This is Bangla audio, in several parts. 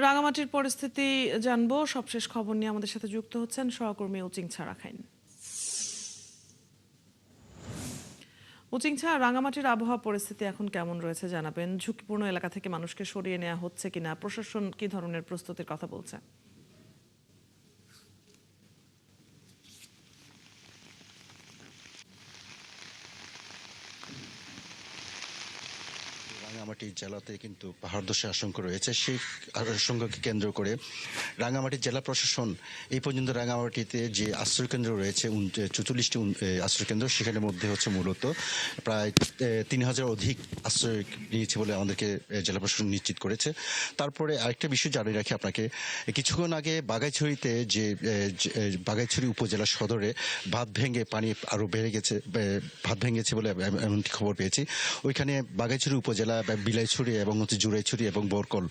রাঙামাটির পরিস্থিতি জানবো। সবশেষ খবর নিয়ে আমাদের সাথে যুক্ত হচ্ছেন সহকর্মী উচিংছা রাখাইন। উচিংছা, রাঙামাটির আবহাওয়া পরিস্থিতি এখন কেমন রয়েছে জানাবেন। ঝুঁকিপূর্ণ এলাকা থেকে মানুষকে সরিয়ে নেওয়া হচ্ছে কিনা, প্রশাসন কি ধরনের প্রস্তুতির কথা বলছে? রাঙামাটি জেলাতে কিন্তু পাহাড় ধসের আশঙ্কা রয়েছে। সেই আশঙ্কাকে কেন্দ্র করে রাঙামাটি জেলা প্রশাসন এই পর্যন্ত রাঙামাটিতে যে আশ্রয়কেন্দ্র রয়েছে 44টি আশ্রয়কেন্দ্র, সেখানের মধ্যে হচ্ছে মূলত প্রায় 3000 অধিক আশ্রয় নিয়েছে বলে আমাদেরকে জেলা প্রশাসন নিশ্চিত করেছে। তারপরে আরেকটা বিষয় জানিয়ে রাখি আপনাকে, কিছুক্ষণ আগে বাগাইছড়িতে যে বাগাইছড়ি উপজেলা সদরে বাঁধ ভেঙে পানি আরো বেড়ে গেছে, বাঁধ ভেঙেছে বলে এমনটি খবর পেয়েছি। ওইখানে বাগাইছড়ি উপজেলা বিলাইছড়ি এবং হচ্ছে জুরাইছড়ি এবং বরকল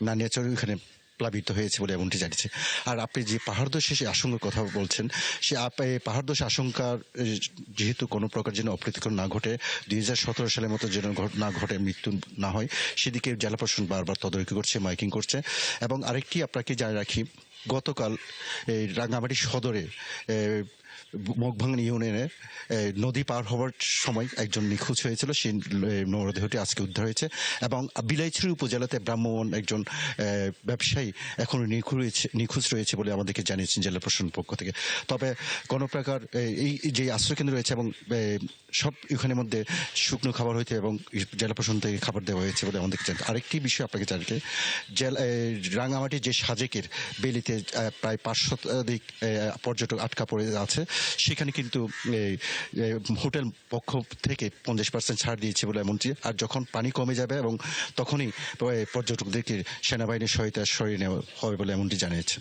নানিয়াছড়ি ওইখানে প্লাবিত হয়েছে বলে এমনটি জানিয়েছে। আর আপনি যে পাহাড় ধসের আশঙ্কার কথা বলছেন, সে পাহাড় ধস আশঙ্কার যেহেতু কোনো প্রকার যেন অপ্রীতিকর না ঘটে, 2017 সালের মতো যেন না ঘটে, মৃত্যু না হয়, সেদিকে জেলা প্রশাসন বারবার তদারকি করছে, মাইকিং করছে। এবং আরেকটি আপনাকে জানিয়ে রাখি, গতকাল এই রাঙামাটি সদরে মগভাঙন ইউনিয়নে নদী পার হওয়ার সময় একজন নিখোঁজ হয়েছিল। সেই মরদেহটি আজকে উদ্ধার হয়েছে। এবং বিলাইছড়ি উপজেলাতে ব্রাহ্মণ একজন ব্যবসায়ী এখনো নিখোঁজ রয়েছে বলে আমাদেরকে জানিয়েছেন জেলা প্রশাসনের পক্ষ থেকে। তবে কোনো প্রকার এই যে আশ্রয়কেন্দ্র রয়েছে এবং সব এখানের মধ্যে শুকনো খাবার হইতে এবং জেলা প্রশাসন থেকে খাবার দেওয়া হয়েছে বলে আমাদেরকে জানতে। আরেকটি বিষয় আপনাকে জানতে, রাঙামাটির যে সাজেকের বেলিতে প্রায় 500 শতাধিক পর্যটক আটকা পড়ে আছে, সেখানে কিন্তু হোটেল পক্ষ থেকে 50% ছাড় দিয়েছে বলে এমনটি। আর যখন পানি কমে যাবে এবং তখনই পর্যটকদেরকে সেনাবাহিনীর সহায়তা সরিয়ে নেওয়া হবে বলে এমনটি জানিয়েছে।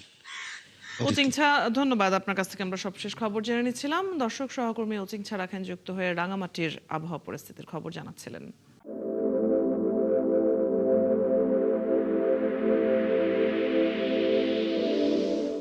উচিংছা, ধন্যবাদ। আপনার কাছ থেকে আমরা সবশেষ খবর জেনে নিচ্ছিলাম। দর্শক, সহকর্মী উচিংছা রাখাইন যুক্ত হয়ে রাঙামাটির আবহাওয়া পরিস্থিতির খবর জানাচ্ছিলেন।